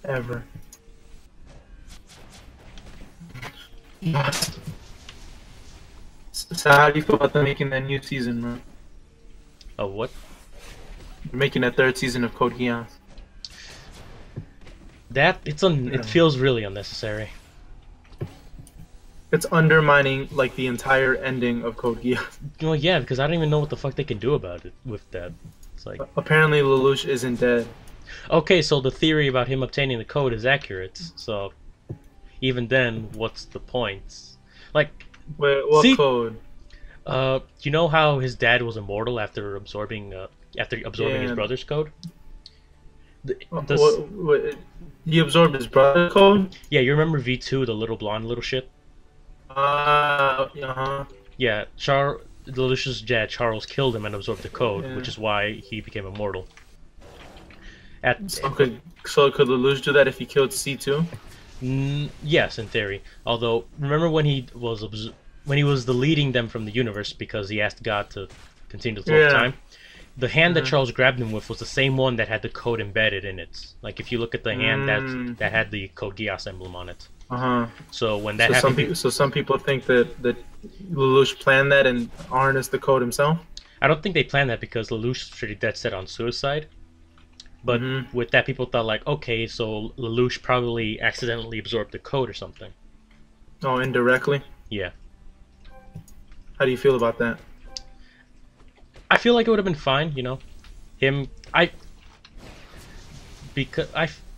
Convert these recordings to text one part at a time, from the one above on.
ever. So how do you feel about them making that new season, bro? Oh, what? They're making a third season of Code Geass. It feels really unnecessary. It's undermining like the entire ending of Code Geass. Well, yeah, because I don't even know what the fuck they can do about it with that. It's like, Apparently, Lelouch isn't dead. okay, so the theory about him obtaining the code is accurate. So even then, what's the point? Like, Wait, what see, code? you know how his dad was immortal after absorbing his Yeah. brother's code? What, he absorbed his brother's code? Yeah, you remember V2, the little blonde little shit? Uh-huh. Yeah, Lelouch's dad Charles killed him and absorbed the code, Yeah. which is why he became immortal. At So could Lelouch do that if he killed C2? Yes, in theory. Although, remember when he was deleting them from the universe because he asked God to continue to flow of Yeah. time? The hand that Mhm. Charles grabbed him with was the same one that had the code embedded in it. Like if you look at the hand that had the Code Geass emblem on it. Uh-huh. So when that So happened, some people think that Lelouch planned that and harnessed the code himself. I don't think they planned that because Lelouch was pretty dead set on suicide. But Mhm. with that, people thought like, okay, so Lelouch probably accidentally absorbed the code or something. Oh, indirectly. Yeah. How do you feel about that? I feel like it would have been fine, you know. Him,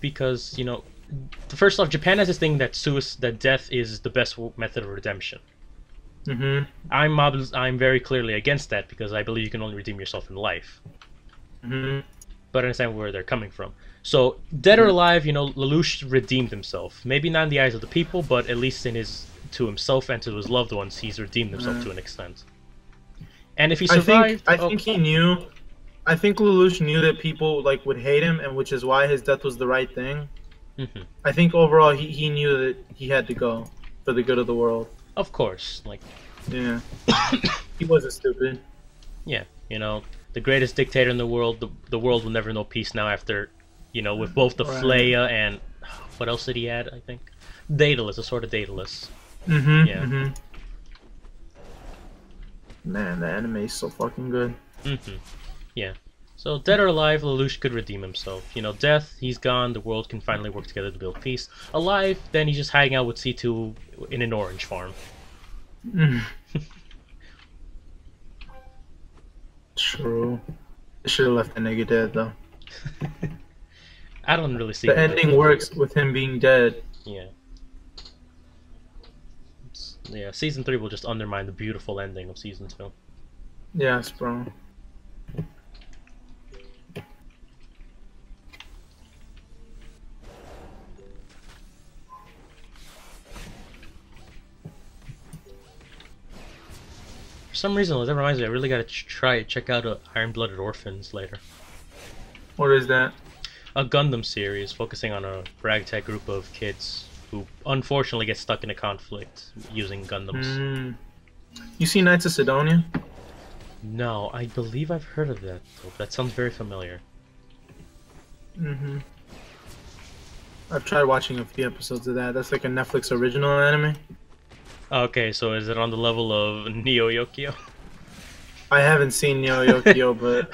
because you know, first off, Japan has this thing that death is the best method of redemption. Mhm. I'm very clearly against that because I believe you can only redeem yourself in life. Mhm. But I understand where they're coming from. So dead or alive, you know, Lelouch redeemed himself. Maybe not in the eyes of the people, but at least to himself and to his loved ones, he's redeemed himself to an extent. And if he survived, I think he knew. I think Lelouch knew that people like would hate him, and which is why his death was the right thing. Mhm. I think overall he knew that he had to go for the good of the world. Of course, like Yeah. He wasn't stupid. yeah, you know, the greatest dictator in the world. The world will never know peace now after, you know, with both the Right. Fleya and what else did he add? I think Daedalus, a sort of Daedalus. Mhm. Yeah. Mhm. Man, the anime is so fucking good. Mhm. Yeah. So dead or alive, Lelouch could redeem himself. You know, death, he's gone. The world can finally work together to build peace. Alive, then he's just hiding out with C2 in an orange farm. Mm. True. They should have left the nigga dead though. I don't really see The him ending works with him being dead. Yeah. Yeah, season 3 will just undermine the beautiful ending of season 2. Yes, bro. For some reason, that reminds me, I really gotta check out Iron Blooded Orphans later. What is that? A Gundam series focusing on a ragtag group of kids who unfortunately get stuck in a conflict using Gundams. Mm. You see Knights of Sidonia? No, I believe I've heard of that, though. That sounds very familiar. Mm-hmm. I've tried watching a few episodes of that. That's like a Netflix original anime. Okay, so is it on the level of Neo Yokio? I haven't seen Neo Yokio, but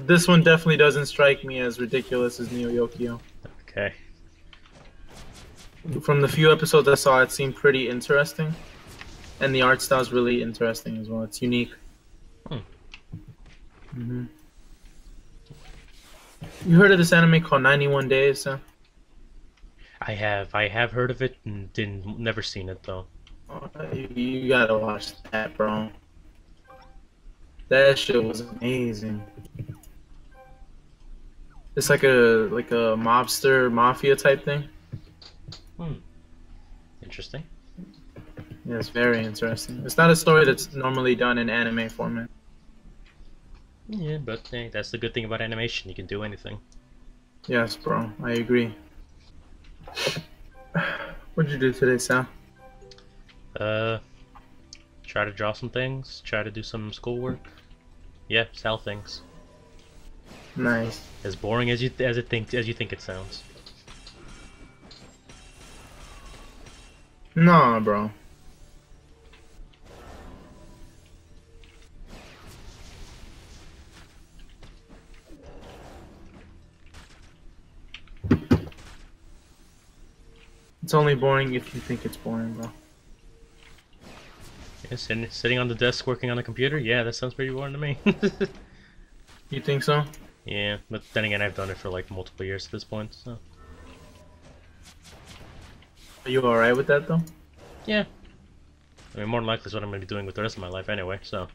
this one definitely doesn't strike me as ridiculous as Neo Yokio. Okay. From the few episodes I saw, it seemed pretty interesting. And the art style is really interesting as well. It's unique. Hmm. Mm-hmm. You heard of this anime called 91 Days? Huh? I have heard of it and never seen it though. Oh, you gotta watch that, bro. That shit was amazing. It's like a mobster mafia type thing. Interesting. Yeah, it's very interesting. It's not a story that's normally done in anime format. Yeah, but hey, that's the good thing about animation. You can do anything. Yes, bro. I agree. What'd you do today, Sal? Try to draw some things. Try to do some schoolwork. Yeah, sell things. Nice. As boring as you think it sounds. Nah, bro. It's only boring if you think it's boring, bro. Yeah, sitting on the desk working on a computer? Yeah, that sounds pretty boring to me. You think so? Yeah, but then again, I've done it for like multiple years at this point, so. Are you alright with that, though? Yeah. I mean, more than likely is what I'm going to be doing with the rest of my life anyway, so.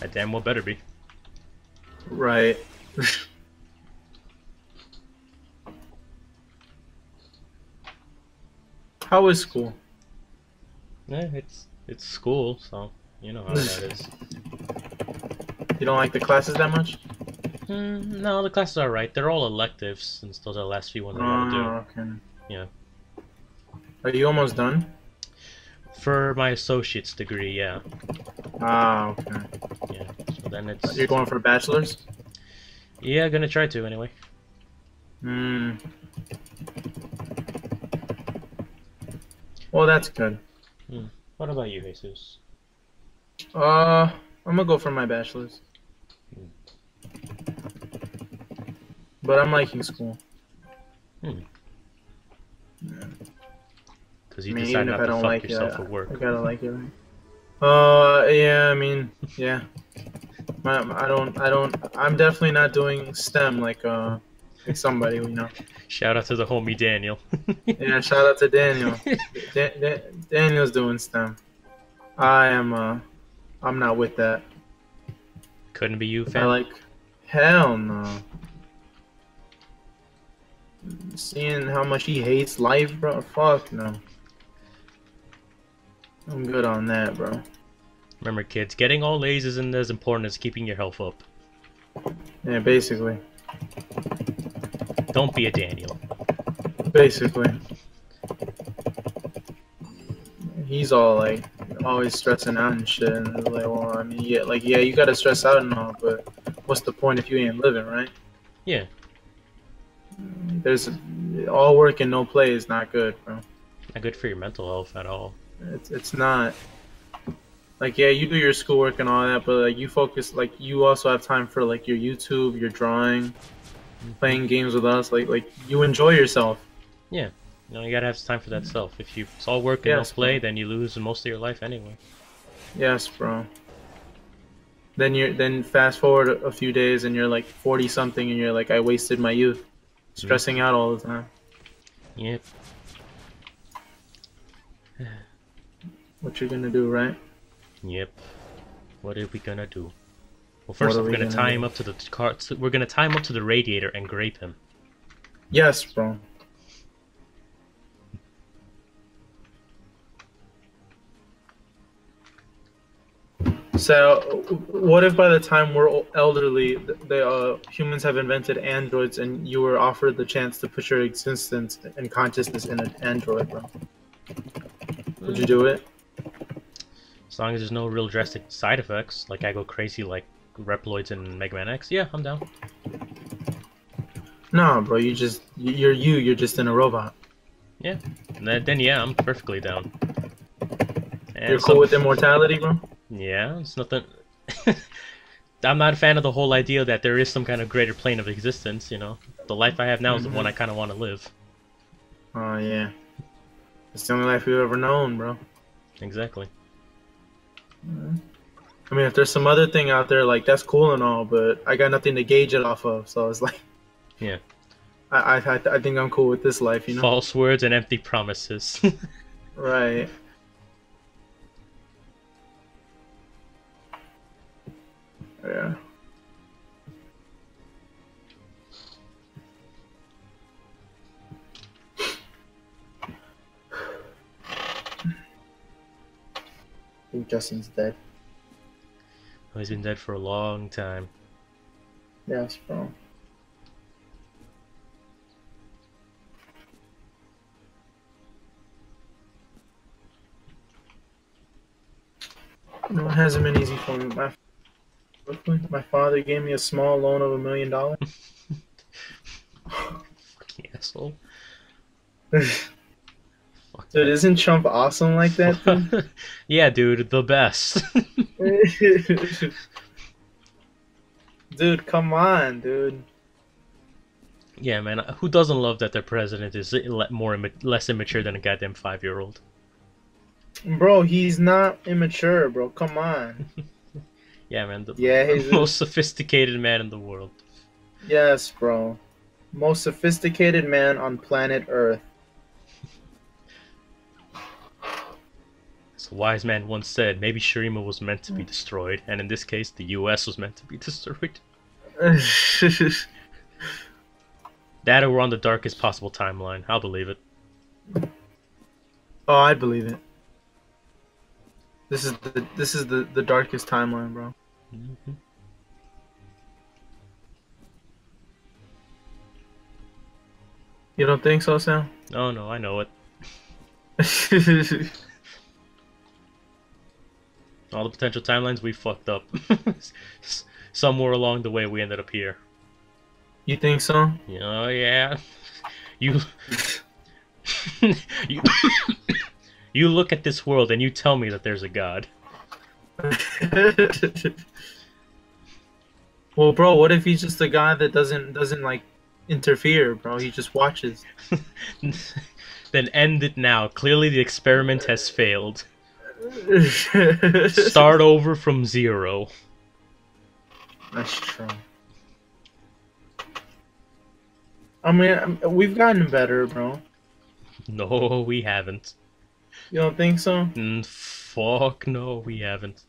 I damn well better be. Right. How is school? Yeah, it's school, so you know how that is. You don't like the classes that much? No, the classes are right. They're all electives, since those are the last few ones I gotta do. Okay. Yeah. Are you almost done? For my associate's degree, yeah. Ah, okay. Yeah. So then it's. You're going for a bachelor's? Yeah, gonna try to anyway. Hmm. Well, that's good. What about you, Jesus? I'm gonna go for my bachelor's. But I'm liking school. Because you I mean, decide even if not I to don't fuck like yourself it, at work. I gotta like it. Yeah, I mean, yeah. I'm definitely not doing STEM like somebody we know. Shout out to the homie Daniel. Yeah, shout out to Daniel. Daniel's doing STEM. I'm not with that. Couldn't be you, fam. I like, hell no. Seeing how much he hates life, bro. Fuck no. I'm good on that, bro. Remember, kids, getting all A's isn't as important as keeping your health up. Yeah, basically. Don't be a Daniel. Basically. He's all like always stressing out and shit, and it's like, well, I mean, yeah, you gotta stress out and all, but what's the point if you ain't living, right? Yeah. There's all work and no play is not good, bro. Not good for your mental health at all. It's not. Like, yeah, you do your schoolwork and all that, but like you focus, like you also have time for like your YouTube, your drawing, playing games with us. Like you enjoy yourself. Yeah. You know, you gotta have time for that self. If it's all work and no Yes, play, bro. then you lose most of your life anyway. Yes, bro. Then fast forward a few days and you're like 40 something and you're like, I wasted my youth, stressing out all the time. Yep. What you gonna do, right? Yep. What are we gonna do? Well, first off, we're gonna tie him up to the car. We're gonna tie him up to the radiator and grape him. Yes, bro. So, what if by the time we're elderly, the humans have invented androids, and you were offered the chance to put your existence and consciousness in an android, bro? Would you do it? As long as there's no real drastic side effects, like I go crazy like Reploids and Mega Man X, yeah, I'm down. No, bro. You're you. You're just in a robot. Yeah. And then yeah, I'm perfectly down. And You're cool with immortality, bro? Yeah, it's nothing. I'm not a fan of the whole idea that there is some kind of greater plane of existence, you know. The life I have now is the one I kind of want to live. Oh, yeah. It's the only life we've ever known, bro. Exactly. I mean, if there's some other thing out there, like, that's cool and all, but I got nothing to gauge it off of, so it's like... Yeah. I think I'm cool with this life, you know? False words and empty promises. Right. Yeah. I think Justin's dead. Oh, he's been dead for a long time. Yes, bro. No, it hasn't been easy for me. Brooklyn. My father gave me a small loan of $1 million. Fucking asshole. Fuck Dude, that. isn't Trump awesome like that, dude? Yeah, dude, the best. Dude, come on, dude. Yeah, man. Who doesn't love that their president is less immature than a goddamn 5-year-old? Bro, he's not immature, bro. Come on. Yeah, man. Yeah, The he's most sophisticated man in the world. yes, bro. Most sophisticated man on planet Earth. As a wise man once said, maybe Shirima was meant to be destroyed, and in this case, the U.S. was meant to be destroyed. That or we're on the darkest possible timeline. I'll believe it. Oh, I believe it. This is the darkest timeline, bro. Mm-hmm. You don't think so, Sam? Oh no, I know it. All the potential timelines we fucked up. Somewhere along the way, we ended up here. You think so? Oh yeah. You you you look at this world and you tell me that there's a god. Well, bro, what if he's just a guy that doesn't like interfere, bro? He just watches. Then end it now. Clearly the experiment has failed. Start over from 0. That's true. I mean, we've gotten better, bro. No, we haven't. You don't think so? Fuck no, we haven't.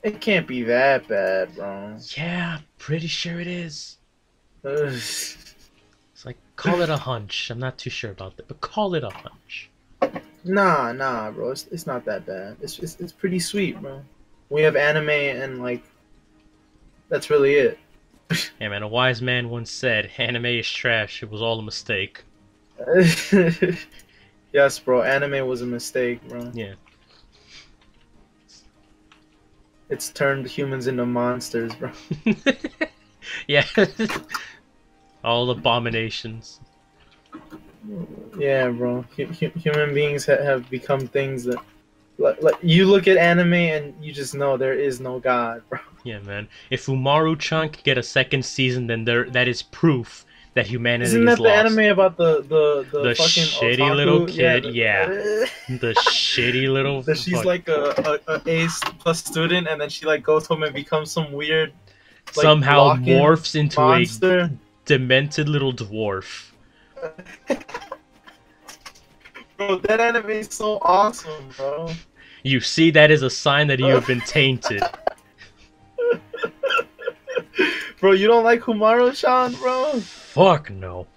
It can't be that bad, bro. Yeah, pretty sure it is. Ugh. It's like, call it a hunch. I'm not too sure about that, but call it a hunch. Nah, bro. It's not that bad. It's pretty sweet, bro. We have anime and like, that's really it. Yeah, man, a wise man once said, anime is trash, it was all a mistake. Yes, bro. Anime was a mistake, bro. Yeah. It's turned humans into monsters, bro. Yeah. All abominations. Yeah, bro. Human beings have become things that, like, you look at anime and you just know there is no God, bro. Yeah, man. If Umaru-chan can get a second season, then that is proof that humanity Isn't that is the lost. anime about the fucking shitty otaku? little kid? Yeah. The shitty little. That she's fuck. like a A+ student, and then she like goes home and becomes some weird, like, somehow walking morphs into monster. a demented little dwarf. Bro, that anime is so awesome, bro. You see, that is a sign that you have been tainted. Bro, you don't like Humaru-chan, bro? Fuck no.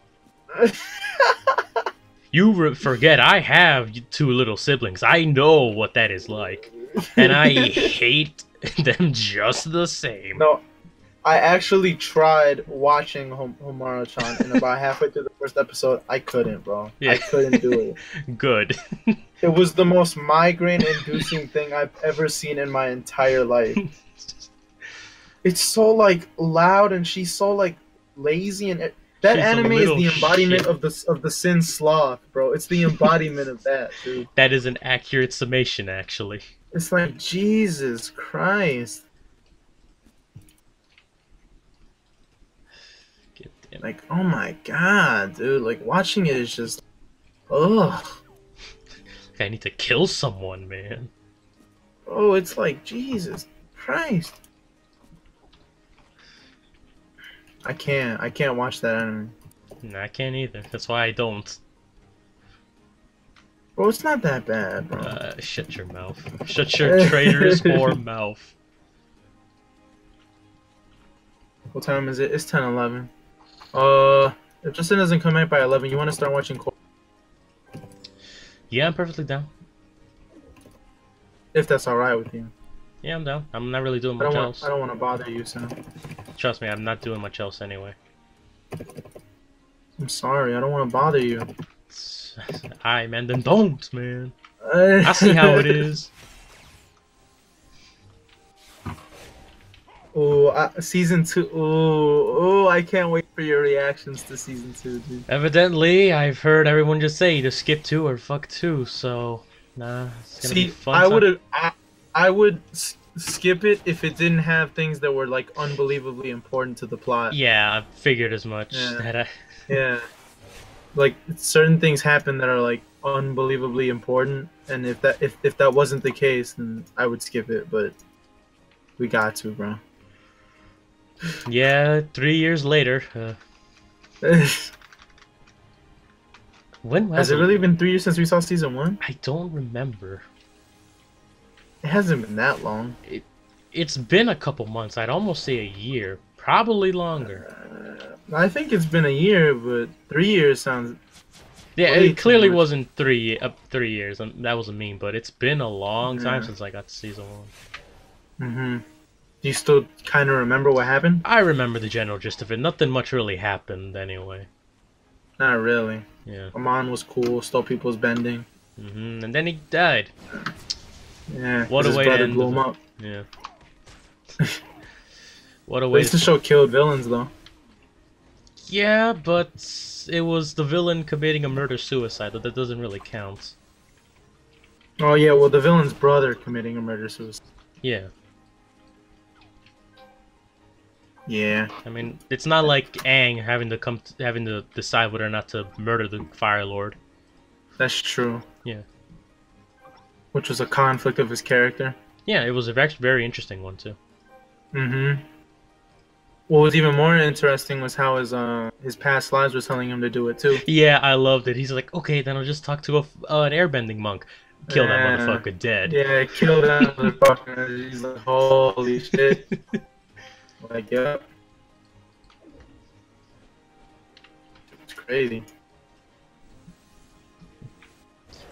You forget I have 2 little siblings. I know what that is like. And I hate them just the same. No, I actually tried watching Humaru-chan, and about halfway through the first episode, I couldn't, bro. Yeah. I couldn't do it. Good. It was the most migraine-inducing thing I've ever seen in my entire life. It's so, like, loud, and she's so, like, lazy, and that She's a anime is little the embodiment shit. of the sin sloth, bro. It's the embodiment of that, dude. That is an accurate summation, actually. It's like, Jesus Christ. Get damn. Like, oh my god, dude. Like, watching it is just, ugh. I need to kill someone, man. Oh, it's like, Jesus Christ. I can't watch that anime. No, I can't either. That's why I don't. Bro, it's not that bad, bro. Shut your mouth. Shut your traitorous whore mouth. What time is it? It's 10:11. If Justin doesn't come back by 11, you want to start watching Cole? Yeah, I'm perfectly down. If that's alright with you. Yeah, I'm down. I'm not really doing I much don't else. want to bother you, Sam. Trust me, I'm not doing much else anyway. I'm sorry, I don't want to bother you. Alright, man, then don't, man. I see how it is. Oh, season 2. Oh, I can't wait for your reactions to season 2, dude. Evidently, I've heard everyone just say to skip 2 or fuck 2, so nah, it's gonna be See, fun time. I would skip it if it didn't have things that were like unbelievably important to the plot. Yeah, I figured as much. Yeah. That I... Yeah. Like certain things happen that are like unbelievably important, and if that wasn't the case, then I would skip it, but we got to, bro. Yeah, 3 years later. When was Has it really been 3 years since we saw season 1? I don't remember. It hasn't been that long. It's been a couple months. I'd almost say a year. Probably longer. I think it's been a year, but 3 years sounds. Yeah, way it clearly too much. wasn't 3 years. That wasn't mean, but it's been a long time Yeah. since I got to season 1. Mm-hmm. Do you still kind of remember what happened? I remember the general gist of it. Nothing much really happened anyway. Not really. Yeah. Amon was cool, stole people's bending. And then he died. Yeah. What 'cause a his way to brother end blew the- him up. Yeah. What a They way used to show killed villains though. Yeah, but it was the villain committing a murder-suicide. That doesn't really count. Oh yeah, well the villain's brother committing a murder suicide. Yeah. Yeah. I mean, it's not like Aang having to decide whether or not to murder the Fire Lord. That's true. Yeah. Which was a conflict of his character. Yeah, it was a very interesting one too. Mm-hmm. What was even more interesting was how his past lives were telling him to do it too. Yeah, I loved it. He's like, okay, then I'll just talk to an airbending monk. Kill that Yeah. motherfucker dead. Yeah, kill that motherfucker. He's like, holy shit. Like, yeah. It's crazy.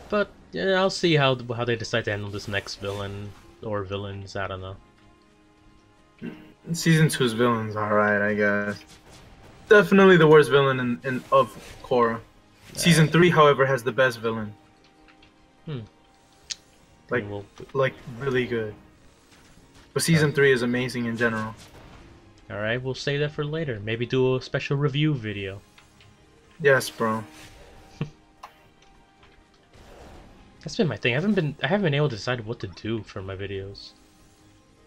But yeah, I'll see how they decide to handle this next villain or villains. I don't know. Season 2's villain's alright, I guess. Definitely the worst villain of Korra. Season 3, however, has the best villain. Like, Well, really good. But season 3 is amazing in general. all right, we'll save that for later. Maybe do a special review video. Yes, bro. That's been my thing. I haven't been able to decide what to do for my videos.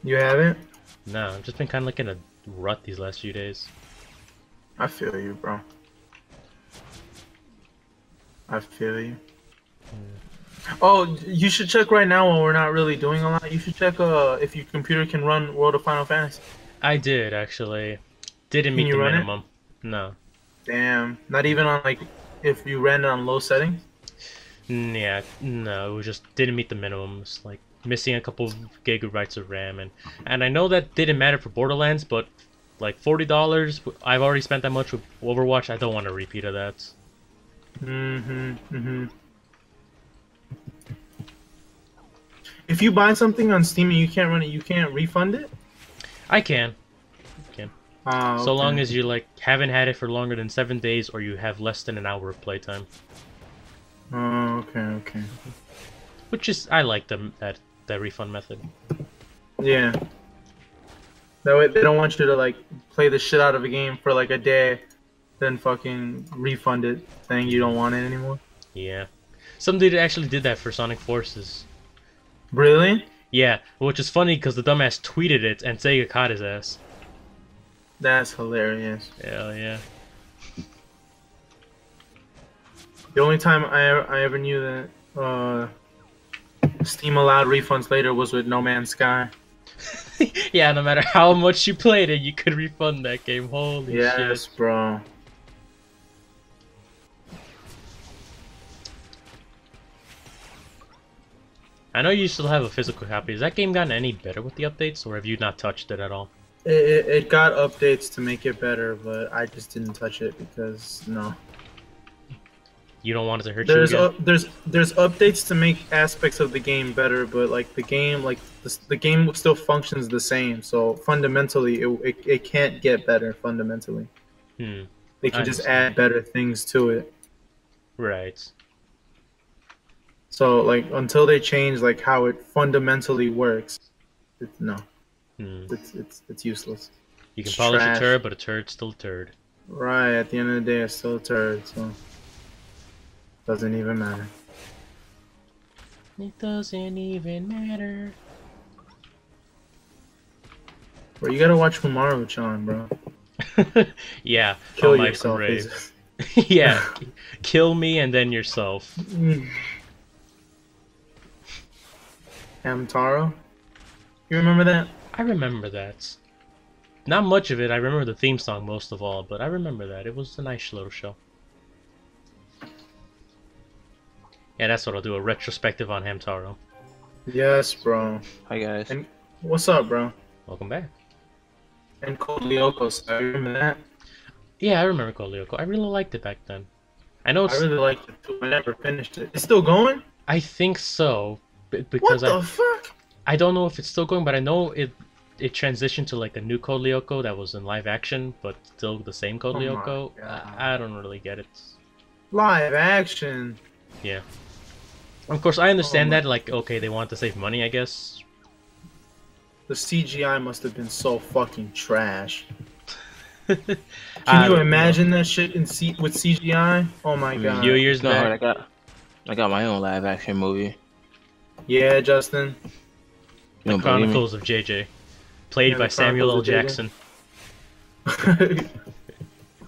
You haven't? No, I've just been kind of like in a rut these last few days. I feel you, bro. I feel you. Oh, you should check right now while we're not really doing a lot. You should check if your computer can run World of Final Fantasy. I did actually. Didn't Can meet you the run it? minimum. No. Damn. Not even on like if you ran it on low settings. Yeah, no, it was just didn't meet the minimums. Like missing a couple gigabytes of RAM, and I know that didn't matter for Borderlands, but like $40, I've already spent that much with Overwatch. I don't want a repeat of that. If you buy something on Steam and you can't run it, you can't refund it. I can. Oh, So long okay. as you like haven't had it for longer than 7 days, or you have less than an hour of playtime. Oh, okay. Which is I like that refund method. Yeah. That way they don't want you to like play the shit out of a game for like a day, then fucking refund it, saying you don't want it anymore. Yeah, some dude actually did that for Sonic Forces. Really? Yeah, which is funny because the dumbass tweeted it and Sega caught his ass. That's hilarious. Hell yeah. The only time I ever knew that Steam allowed refunds later was with No Man's Sky. Yeah, no matter how much you played it, you could refund that game. Holy Yes, shit. bro. I know you still have a physical copy. Has that game gotten any better with the updates, or have you not touched it at all? It got updates to make it better, but I just didn't touch it because no. You don't want it to hurt There's you again? there's updates to make aspects of the game better, but like the game the game still functions the same. So fundamentally, it can't get better fundamentally. They can I just understand. add better things to it. Right. So like until they change like how it fundamentally works, no. It's useless. You can It's polish trash. a turd, but a turd's still a turd. Right, at the end of the day, it's still a turd, so doesn't even matter. It doesn't even matter. Bro, you gotta watch Humaru-chan, bro. Yeah, Kill on my yourself. grave. Yeah, kill me and then yourself. Hamtaro? You remember that? I remember that. Not much of it. I remember the theme song most of all, but I remember that. It was a nice little show. Yeah, that's what I'll do, a retrospective on Hamtaro. Yes, bro. Hi guys. And what's up, bro? Welcome back. And Code Lyoko, so you remember that? Yeah, I remember Code Lyoko. I really liked it back then. I know I it's... really liked it too. I never finished it. It's still going? I think so. What Because the fuck? I don't know if it's still going, but I know it transitioned to like a new Code Lyoko that was in live action, but still the same Code Oh my Lyoko. God. I don't really get it. Live action. Yeah. Of course, I understand Oh my- that, like, okay, they want to save money, I guess. The CGI must have been so fucking trash. I Can you don't imagine that shit with CGI? Oh my Mm. god. Few years It's not hard. back. I got my own live action movie. Yeah, Justin. You don't believe me? Chronicles of JJ. Played Yeah, by the Samuel L. Chronicles of Jackson.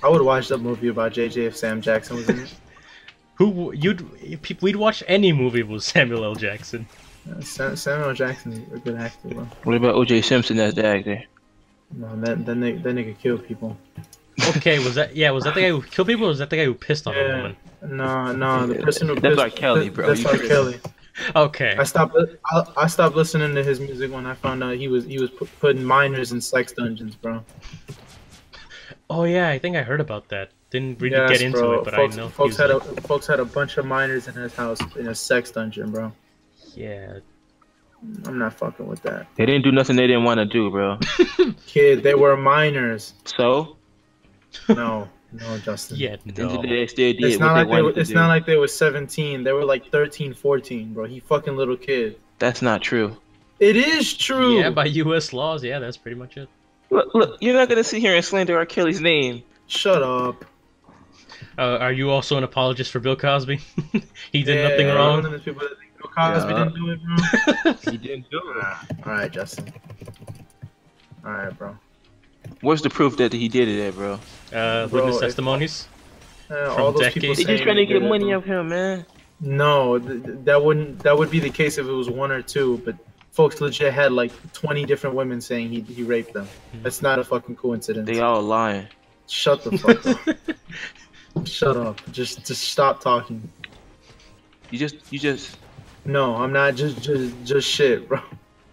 I would watch that movie about JJ if Sam Jackson was in it. We'd watch any movie with Samuel L. Jackson. Samuel Jackson's a good actor, bro. What about O.J. Simpson as the actor? No, that nigga killed people. Okay, was that the guy who killed people, or was that the guy who pissed on a Yeah. woman? No, the person who That's pissed- R. Kelly, bro. That's You R. tripping. Kelly. Okay. I stopped listening to his music when I found out he was putting minors in sex dungeons, bro. Oh yeah, I think I heard about that. Didn't really Yes, get into bro. it, but folks, I know. folks had a bunch of minors in his house in a sex dungeon, bro. Yeah. I'm not fucking with that. They didn't do nothing they didn't want to do, bro. Kid, they were minors. So, No, Justin. Yeah, at the end of no. the day, they still did It's what not they like wanted to it's do. not like they were 17. They were like 13, 14, bro. He fucking little kid. That's not true. It is true. Yeah, by U.S. laws, yeah, that's pretty much it. Look, you're not gonna sit here and slander R. Kelly's name. Shut up. Are you also an apologist for Bill Cosby? He did nothing Yeah, wrong. One of the people that think Bill Cosby Yeah. didn't do it, bro. He didn't do it. All right, Justin. All right, bro. Where's the proof that he did it, at, bro? Bro, Witness if- testimonies. All those people decades. They saying just trying to he get did it, money bro. off him, man. No, that would be the case if it was one or two, but folks legit had like 20 different women saying he raped them. That's not a fucking coincidence. They all lying. Shut the fuck up. Shut up. Just stop talking. You just No, I'm not just shit, bro.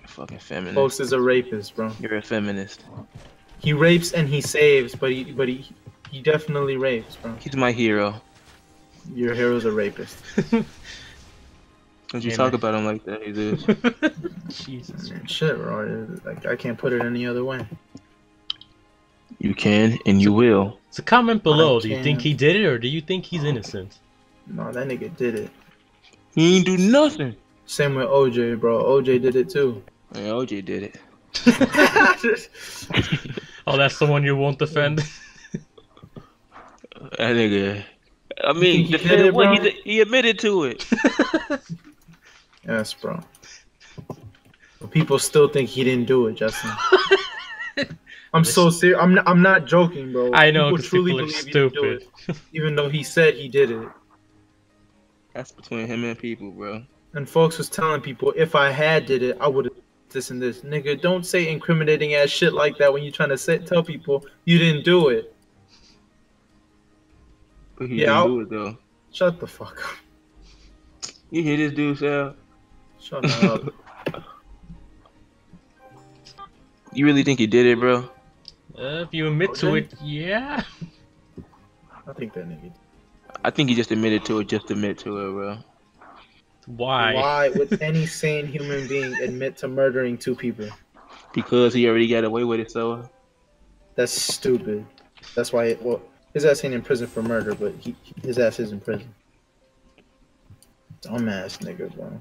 fucking feminist. Folks is a rapist, bro. You're a feminist. He rapes and he saves, but he definitely rapes, bro. He's my hero. Your hero's a rapist. Don't you Hey, talk man. about him like that, Jesus. Jesus. Shit, bro. Like I can't put it any other way. You can and you will. So comment below, I do you think can't. he did it, or do you think he's innocent? No, that nigga did it. He ain't do nothing. Same with OJ, bro. OJ did it too. Yeah, OJ did it. Oh, that's the one you won't defend? That nigga. I mean, He defend did it, what? bro? He admitted to it. Yes, bro. But people still think he didn't do it, Justin. I'm so serious. I'm not joking, bro. I know, 'cause people are believe he didn't do stupid. it, even though he said he did it. That's between him and people, bro. And folks was telling people, if I had did it, I would have this and this. Nigga, don't say incriminating ass shit like that when you're trying to tell people you didn't do it. But he Yeah, didn't do it though. Shut the fuck up. You hear this dude, Sal? Shut up. You really think he did it, bro? If you admit to OJ? it, yeah. I think that nigga. I think he just admitted to it, just admit to it, bro. Why? Why would any sane human being admit to murdering two people? Because he already got away with it, so. That's stupid. That's why. Well, his ass ain't in prison for murder, but his ass is in prison. Dumbass nigga, bro.